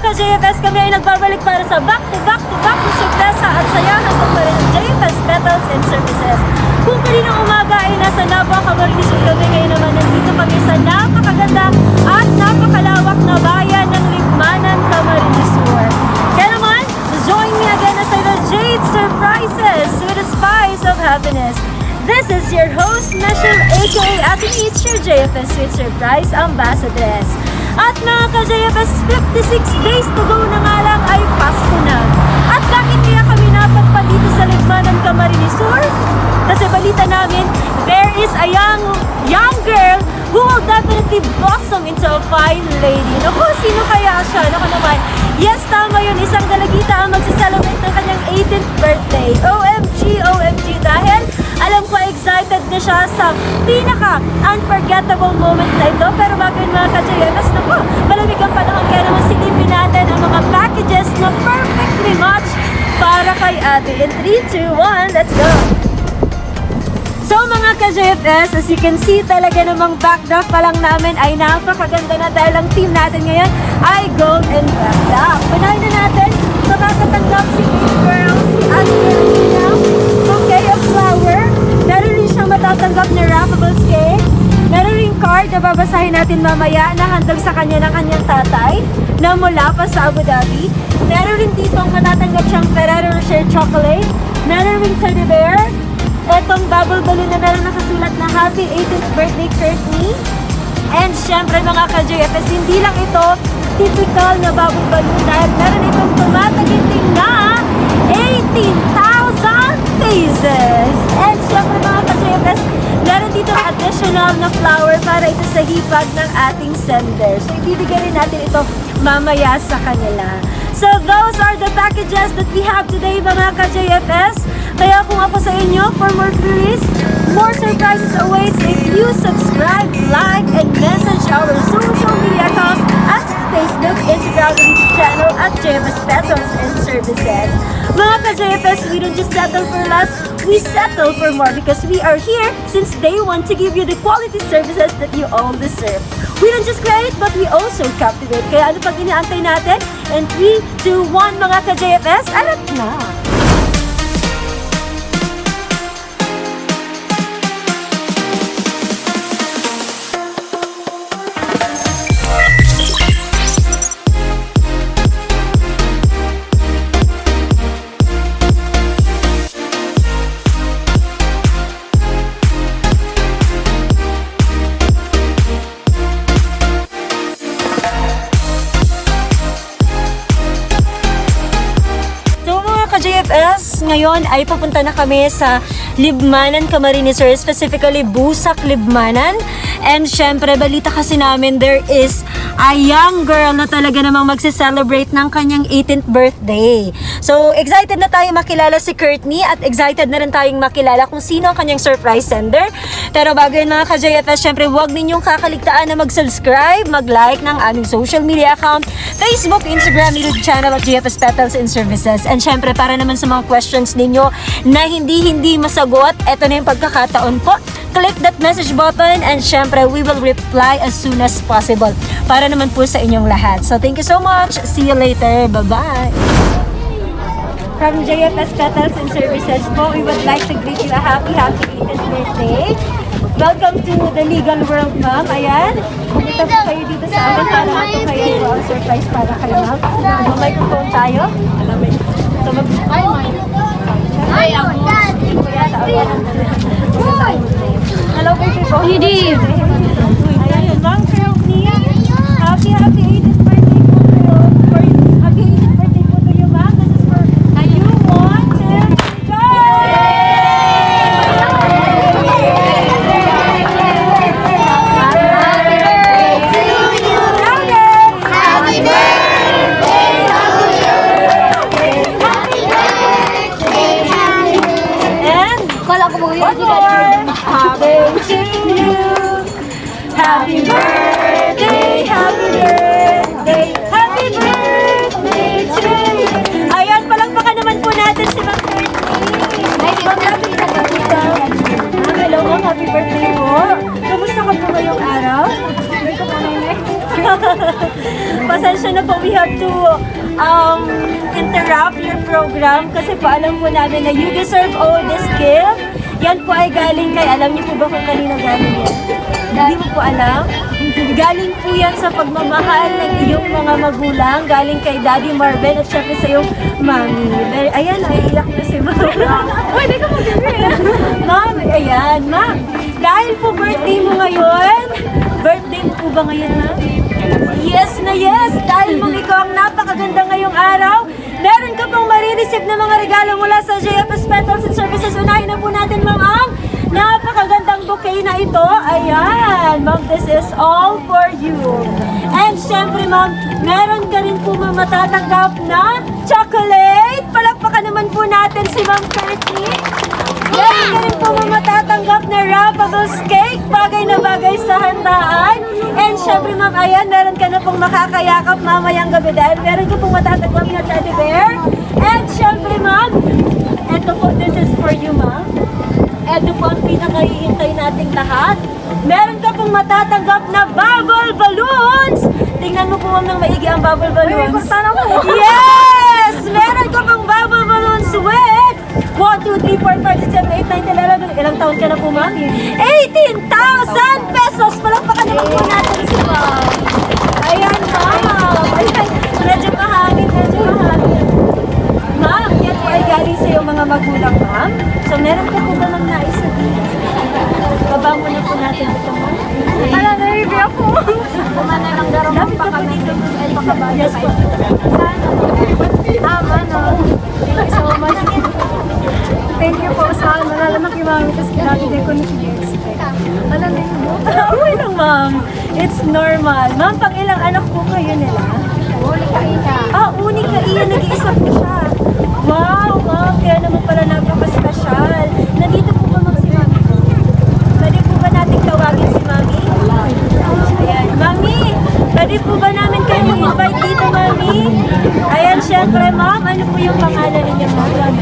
ka-JFS, kami ay nagbabalik para sa back-to-back na sorpresa at sayahan ko pa rin ng JFS Petals and Services. Kung kaninang umaga ay nasa Camarines kami, ngayon naman nandito kami sa napakaganda at napakalawak na bayan ng Libmanan, Camarines. Kaya naman, join me again as I Jade Surprises with a spice of happiness. This is your host, Michelle, aka Ate Meets, your JFS Sweet Surprise Ambassadress. At mga ka-JFS, 56 days to go na nga lang ay Pasko na. At bakit kaya kami napadpa dito sa Libmanan, Camarines Sur? Kasi balita namin, there is a young girl who will definitely blossom into a fine lady. Naku, sino kaya siya? Naku naman, yes, tama yun, isang dalagita ang magsiselebrate ng kanyang 18th birthday. OMG, dahil alam ko excited na siya sa pinaka-unforgettable moment na ito. Pero bago yun mga ka-JFS, naku, malamig ang panahon, kaya naman silipin natin ang mga packages na perfectly matched para kay ate. In 3, 2, 1, let's go! So mga ka-JFS, as you can see, talaga namang backdrop pa lang namin ay napakaganda na dahil ang team natin ngayon ay gold and black. Panahin na natin, makakatanggap si girl, si Ate Fernando, bouquet of flower. Meron rin siyang matatanggap na wrappables cake. Meron rin card na babasahin natin mamaya na handog sa kanya ng kanyang tatay na mula pa sa Abu Dhabi. Meron rin ditong matatanggap siyang Ferrero Rocher chocolate. Meron rin teddy bear. Etong bubble balloon na meron nakasulat na Happy 18th Birthday Kurtney. And syempre mga ka-JFS, hindi lang ito typical na bubble balloon dahil meron itong tumataginting na 18,000 pesos. And syempre mga ka-JFS, meron dito additional na flower para ito sa hipag ng ating sender. So ibibigay rin natin ito mamaya sa kanila. So those are the packages that we have today mga ka-JFS. Kaya kung ako sa inyo, for more queries, more surprises awaits if you subscribe, like, and message our social media accounts at Facebook, Instagram, and YouTube channel at JFS Petals and Services. Mga ka-JFS, we don't just settle for less, we settle for more because we are here since day one to give you the quality services that you all deserve. We don't just create, but we also captivate. Kaya ano pag inaantay natin? And 3, 2, 1, mga ka-JFS, alam na! JFS, ngayon ay pupunta na kami sa Libmanan, Camarines, specifically Busak Libmanan. And syempre, balita kasi namin there is a young girl na talaga namang magse-celebrate ng kanyang 18th birthday. So, excited na tayo makilala si Kurtney at excited na rin tayong makilala kung sino ang kanyang surprise sender. Pero bago yun mga ka-JFS, syempre huwag ninyong kakaligtaan na mag-subscribe, mag-like ng aming social media account, Facebook, Instagram, YouTube channel at JFS Petals and Services. And syempre, para naman sa mga questions ninyo na hindi masagot, eto na yung pagkakataon po. Click that message button and syempre, we will reply as soon as possible para naman po sa inyong lahat. So, thank you so much. See you later. Bye-bye. From JFS Petals and Services po, we would like to greet you a happy 18th birthday. Welcome to the legal world, ma'am. Ayan. Pumunta po kayo dito sa amin para ito kayo surprise para kayo, ma'am. Mag-microphone tayo. So, hello, baby po. Hindi. Ayan, ma'am, Kurtney. Happy 18th birthday po kayo. Happy 18th birthday po to you, ma'am. This is for you. 1, 2, go! Happy birthday, happy birthday, happy birthday to you. Ayan, palakpakan naman po natin si Ma'am Kurtney. Hello, happy birthday po. Kamusta ka po ngayong araw? Pasensya na po, we have to interrupt your program kasi po alam po namin na you deserve all this gift. Yan po ay galing kay, alam niyo po ba kung kanino galing yan? Hindi mo po alam? Galing po yan sa pagmamahal ng iyong mga magulang, galing kay Daddy Marben at syempre sa iyong mami. Ayan, naiiyak na si Ma'am. Uy, di ka mag-ibig. Ma'am, ayan, Ma'am. Dahil po birthday mo ngayon, birthday mo po ba ngayon, Ma'am? Yes na yes! Dahil Ma'am, ikaw ang napakaganda ngayong araw, meron ka pong marireceive na mga regalo mula sa JFS Petals and Services. Unahin na po natin, Ma'am, ang napakagandang bouquet na ito. Ayan, Ma'am, this is all for you. And syempre, Ma'am, meron ka rin po matatanggap na chocolate. Palakpakan naman po natin si Ma'am Kurtney. Meron ka rin po matatanggap na wrappables cake, bagay na bagay sa handaan. And syempre, Ma'am, ayan, meron ka na pong makakayakap mamayang gabi dahil meron ka pong matatanggap na teddy bear. And syempre, Ma'am, eto po, this is for you, Ma'am. Eto po ang pinakahihintay nating lahat. Meron ka pong matatanggap na bubble balloons. Tingnan mo po, Ma'am, ng maigi ang bubble balloons. Yes! Meron ka pong bubble balloons with 1, 2, 3, 4, 5, 6, 7, 8, 9, 10, 11. Ilang taon ka na po, Ma'am? 18,000 pesos! Palakpakan naman po natin si Ma'am. Ayan, Ma'am. Ayan, medyo mahangin, Ma'am, yan po ay galing sa iyong mga magulang, Ma'am. So, meron ka po ba Ma'am nais sabihin? Baba mo na po natin ito, Ma'am. Naiibi ako. Kumanay ng garamang pa kami. Ay, pakabaya. Yes po. Thank you so much. Thank you po sa akin. Malalaman kay Mami kasi grabe din ko nag-i-expect. Alam mo? Uy lang, Ma'am. It's normal. Ma'am, pang ilang anak po kayo nila? Unica ina. Unica iyan. Nag-iisa po siya. Wow, Ma'am. Kaya naman pala napaka-special. Nandito po ba, Ma'am, si Mami? Pwede po ba natin tawagin si Mami? Ayan. Mami, pwede po ba namin kayo invite dito, Mami? Ayan, syempre, Ma'am. Ano po yung pangalan ninyo, Ma'am?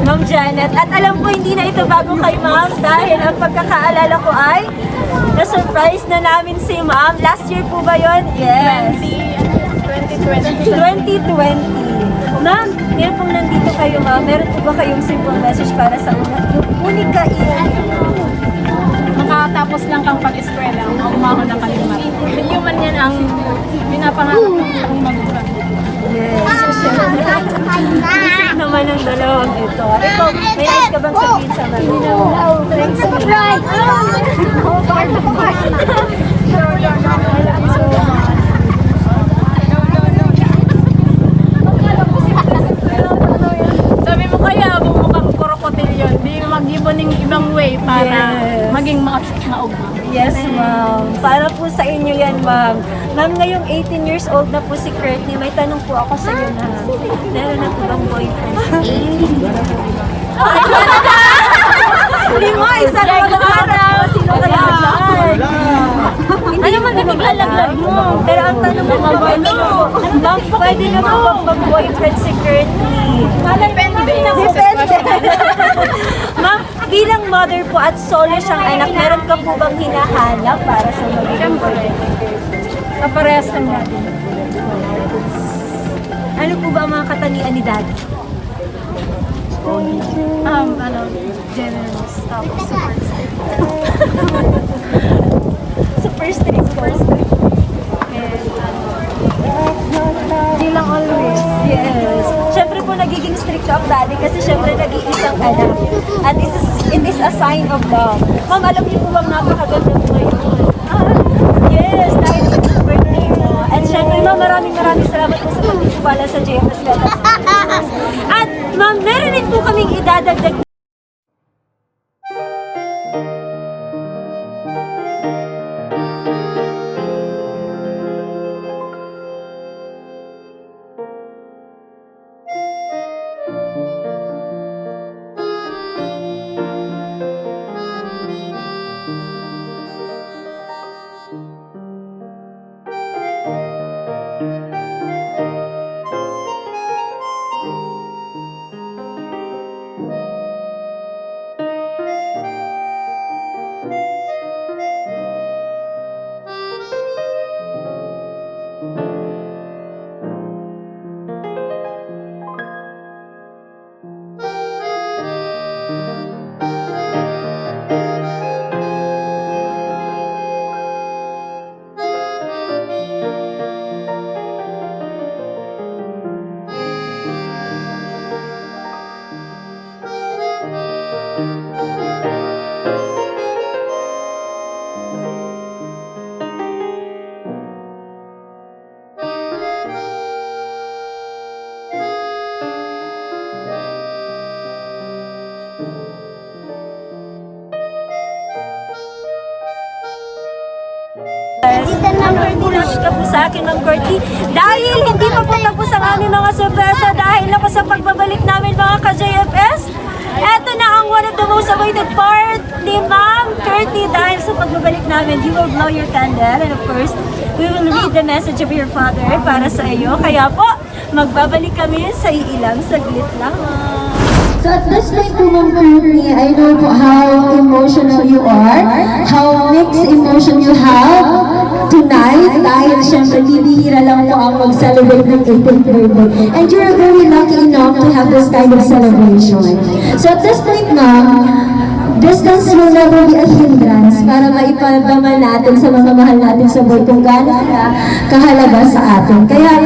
Ma'am Janet. At alam ko hindi na ito bago kay Ma'am dahil ang pagkakaalala ko ay na-surprise na namin si Ma'am. Last year po ba yun? Yes. 2020. Ma'am, ngayon pong nandito kayo, Ma'am. Meron po ba kayong simple message para sa Unica iyan? Makatapos lang kang pag-eskwela, umahon ng kalimat. Yun man yan ang pinapangarap ng isang magulang. Yes. Isip naman ang dalawang ito. Ikaw, may nais ka bang sabihin sa Mami? Thanks, Sabi mo kaya, bumukang krokodil yun. Di mag-ibon ng ibang way para maging maog. Yes, Ma'am. Para po sa inyo yan, Ma'am. Ma'am, ngayong 18 years old na po si Kurtney. May tanong po ako sa iyo na. Meron na po bang boyfriend? Hindi mo, isang araw. Sino kaya dyan? Ano man naglalaglag mo? Pero ang tanong mo, Ma'am, Ma'am, pwede na po bang mag-boyfriend si Kurtney? Depende. Ma'am, bilang mother po at solo siyang anak, meron ka po bang hinahanap para sa magiging boyfriend? Kaparehas lang natin. Ano po ba ang mga katangian ni Daddy? Generous. Tapos super strict. Super strict po. Di lang always. Yes. Siyempre po nagiging strict ang daddy kasi siyempre nag-iisang anak. At it is a sign of love. Ma'am, alam niyo po bang napakaganda po ngayon? Yes, dahil sa birthday mo. And siyempre, Ma'am, maraming salamat po sa pagtitiwala sa JFS Petals. At Ma'am, meron din po kaming idadagdag Number 2 ka po sa akin, Ma'am Kurtney. Dahil hindi pa po tapos ang aming mga sorpresa dahil ako sa pagbabalik namin mga ka-JFS. Eto na ang one of the most awaited part ni Ma'am Kurtney dahil sa pagbabalik namin. You will blow your candle and of course, we will read the message of your father para sa iyo. Kaya po, magbabalik kami sa ilang saglit lamang. So at this point po, Ma'am Kurtney, I know po how emotional you are, how mixed emotion you have tonight, dahil syempre bibihira lang po ang mag-celebrate ng 18th birthday. And you're very lucky enough to have this kind of celebration. So at this point, Ma'am, distance will never be a hindrance para maipadaman natin sa mga mahal natin sa buhay kung gaano sila kahalaga sa atin. Kaya,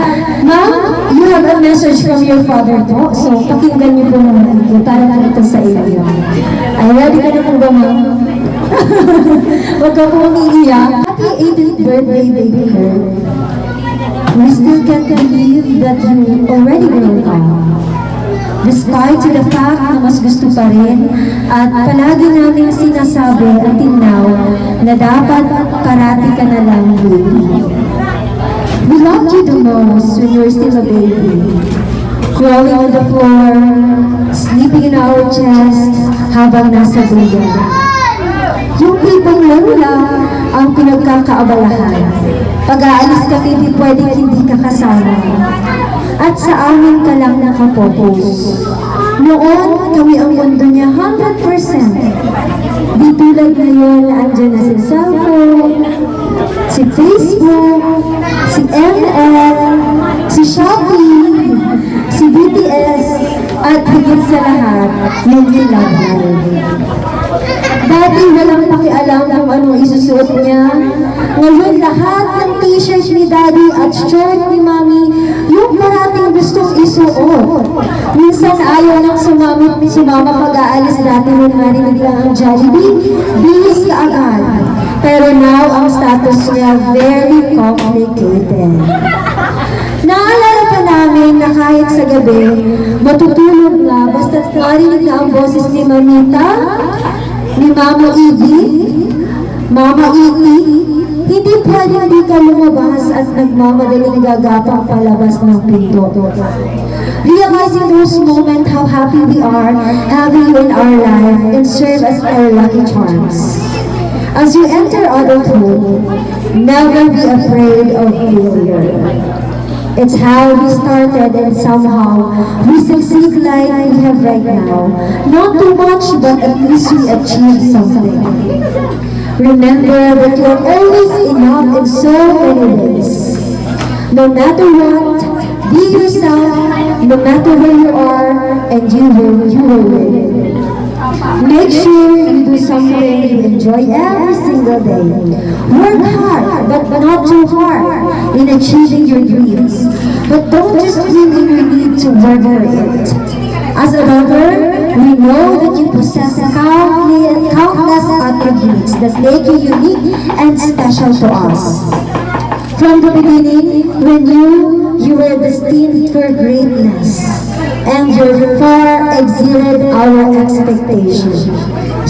Ma'am, you have a message from your father po. So, pakinggan niyo po naman ito para po ito sa inyo. Ay, ready ka na po ba, Ma'am? Huwag ka po umiiyak. Happy 18th birthday, baby girl. We still can't believe that you already grown up. Despite to the fact na mas gusto pa rin at palagi namin sinasabi until now na dapat parati ka na lang baby. We loved you the most when you were still a baby. Crawling on the floor, sleeping in our chest habang nasa bulan. Yung tipong lula ang pinagkakaabalahan. Pag-aalis kami, di pwedeng hindi ka kasama. At sa amin ka lang nakapokus. Noon, kami ang mundo niya 100%. Di tulad ngayon na andyan na si cellphone, si Facebook, si ML, si Shopee, si BTS, at higit sa lahat, yung love life. Dati walang pakialam kung anong isusuot niya. Ngayon lahat ng t-shirt ni Daddy at shirt ni Mami, yung parating gustong isuot. Minsan ayaw nang sumama pag-aalis dati nung marinig lang ang Jollibee, bihis ka agad. Pero now, ang status niya very complicated. Naalala pa namin na kahit sa gabi, matutulog na basta't marinig na ang boses ni Mamita, ni Mama Evie, Mama Iti, hindi pwedeng di ka lumabas at nagmamadaling gagapang palabas ng pinto. Realizing those moments how happy we are having you in our life and serve as our lucky charms. As you enter adulthood, never be afraid of failure. It's how we started and somehow we succeed like we have right now. Not too much, but at least we achieved something. Remember that you are always enough in so many ways. No matter what, be yourself, no matter where you are, and you will win. Make sure you do something you enjoy every single day. Work hard, but not too hard in achieving your dreams. But don't just dream in your need to work for it. As a daughter, we know that you possess countless attributes that make you unique and special to us. From the beginning, we knew you were destined for greatness, and you far exceeded our expectations.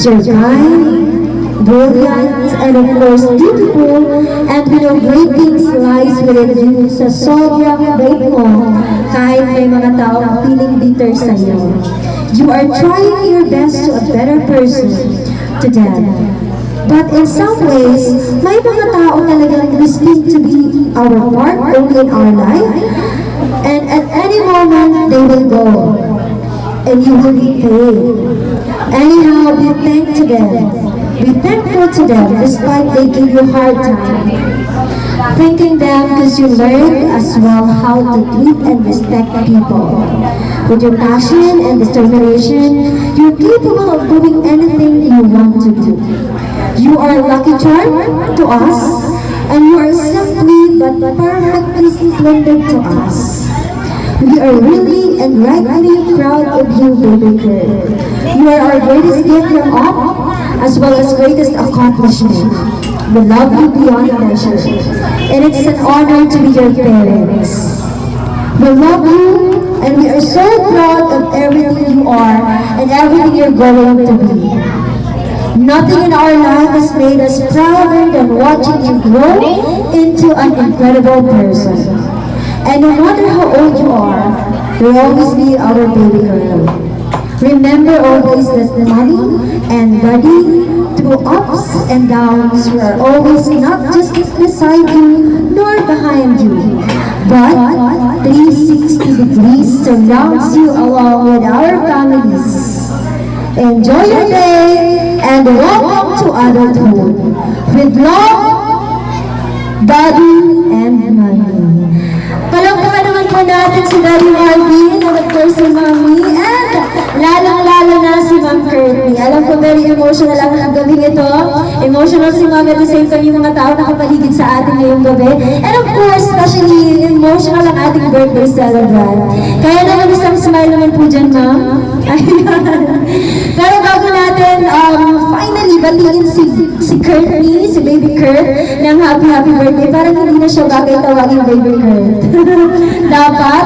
You're kind, brilliant, and of course beautiful, and we know great things lies within you sa sobrang bait mo, kahit may mga taong feeling bitter sa iyo. You are trying your best to a better person to them. But in some ways, may mga tao talagang destined to be our part only in our life, and at any moment they will go, and you will be paid. Anyhow, be thankful to them. Be thankful to them despite they give you hard time. Thanking them because you learned as well how to treat and respect people. With your passion and determination, you're capable of doing anything you want to do. You are a lucky charm to us, and you are simply but perfectly splendid to us. We are really and rightly proud of you, baby girl. You are our greatest gift from up, as well as greatest accomplishment. We love you beyond measure, and it's an honor to be your parents. We love you, and we are so proud of everything you are and everything you're going to be. Nothing in our life has made us prouder than watching you grow into an incredible person. And no matter how old you are, you'll always be our baby girl. Remember always that mommy and daddy, through ups and downs, we are always not just beside you nor behind you, but 360 degrees surrounds you along with our families. Enjoy your day and welcome to adulthood. With love, Daddy and Mommy. Palakpakan naman po natin si Daddy Marben and of course si Mommy and lalong-lalo na si Ma'am Kurtney. Alam ko very emotional ang gabing ito. Emotional si Ma'am at the same time yung mga tao nakapaligid sa atin ngayong gabi. And of course, especially emotional ang ating birthday celebrant. Kaya naman isang smile naman po dyan, Ma'am. Pero bago natin finally batiin si Kurtney, si Baby Kurt ng happy birthday. Parang hindi na siya bagay tawagin Baby Kurt. Dapat,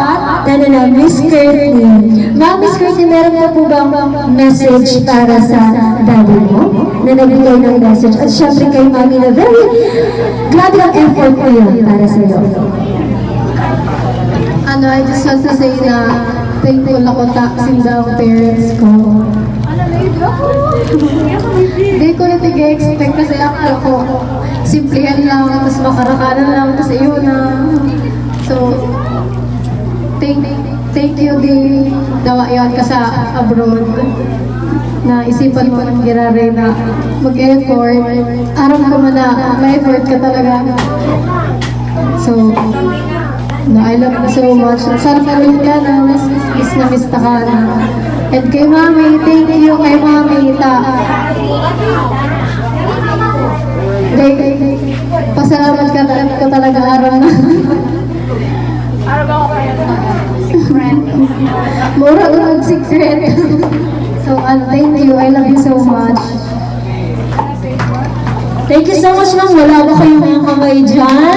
Miss Kurtney. Ma'am, Miss Kurtney, meron pa po bang message para sa daddy mo? Na nagbigay ng message. At syempre kay Mami na very grabe ang effort ko yun para sa iyo. I just want to say na thankful ako sa parents ko. Hindi ko nag-expect kasi akala ko simplihan lang, tapos makarakanan lang, tapos iyon na. So, thank you din dawa yun ka sa abroad na isipan mo ng girare na mag-effort. Aram ko man na may effort ka talaga. So, I love you so much. Sana karoon ka na miss ka na. And kay Mami, thank you kay Mami. Pasalamat ka talaga araw na. Mura ko nag-secret. So, thank you. I love you so much. Thank you so much, Ma'am. Wala ba kayong mga kamay dyan?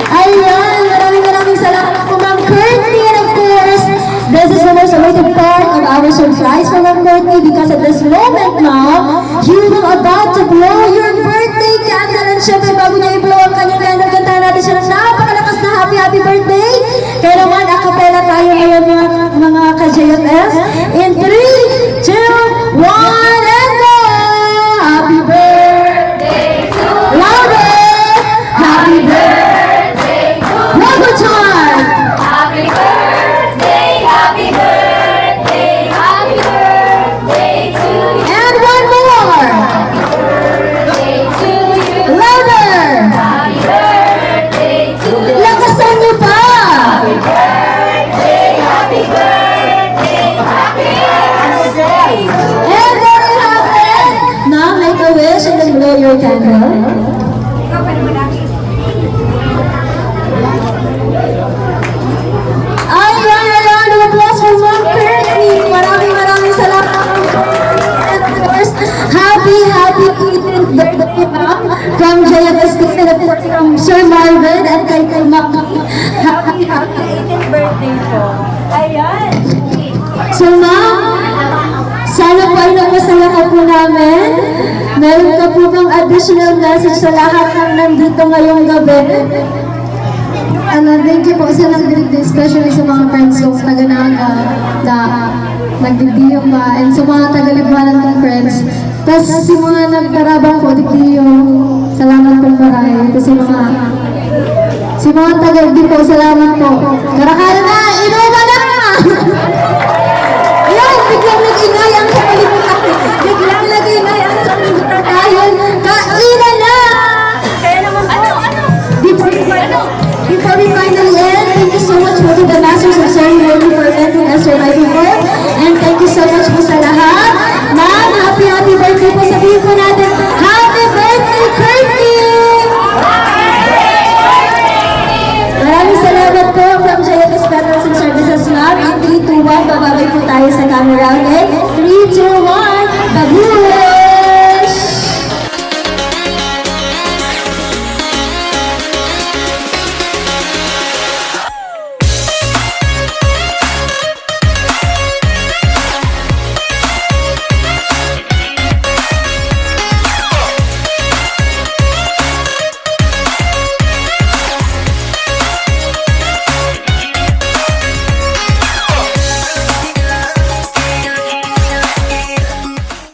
Ayan, maraming salamat po, Ma'am Kurtney. And of course, this is the most awaited part of our surprise for Ma'am Kurtney because at this moment now, you will about to blow your birthday candle. And syempre, bago niya i-blow ang kanyang candle, kantahan natin siya ng napakalakas na happy birthday. Kaya naman, acapella tayo ngayon mga ka-JFS. In 3, 2, 1, and go! Happy birthday to you! Louder! Happy birthday to you! One more time! Happy birthday, happy birthday, happy birthday to you. And one more! Birthday to you. Louder! Happy birthday to you. Lakasan niyo pa! Happy birthday, happy birthday, happy birthday to you. And there you have it! Now make a wish and then blow your candle. Ayan! Applause for Ma'am Kurtney! Maraming salamat! And of course, happy 18th birthday, Ma'am! From JFS and of course from Sir Marben and kay Ma'am. Happy 18th birthday po. Ayan. So, Ma'am, sana po ay napasaya ka po namin. Meron ka po bang additional message sa lahat ng nandito ngayong gabi? Thank you po sa nag-greet, especially sa mga friends ko sa taga-naga na nagdidiyong ba, and sa mga taga-Libmanan kong friends. Tapos sa mga nagdarabang po, didiyong, salamat po maray. Tapos sa mga taga-di po, salamat po. Karakala na, inuman na! Ayan, biglang nag-ingay ang kapalimutan. Biglang nag-ingay ang kapalimutan dahil kainan na! Kaya naman po. Before we finally end, thank you so much po to the Masters of Ceremony for attending us tonight po. And thank you so much po sa lahat. Ma'am, happy birthday po. Sabihin po natin, happy birthday, Kurtney! Maraming salamat po from JFS Petals and Services Lab. In 3, 2, 1, bababay po tayo sa camera. Okay? 3, 2, 1.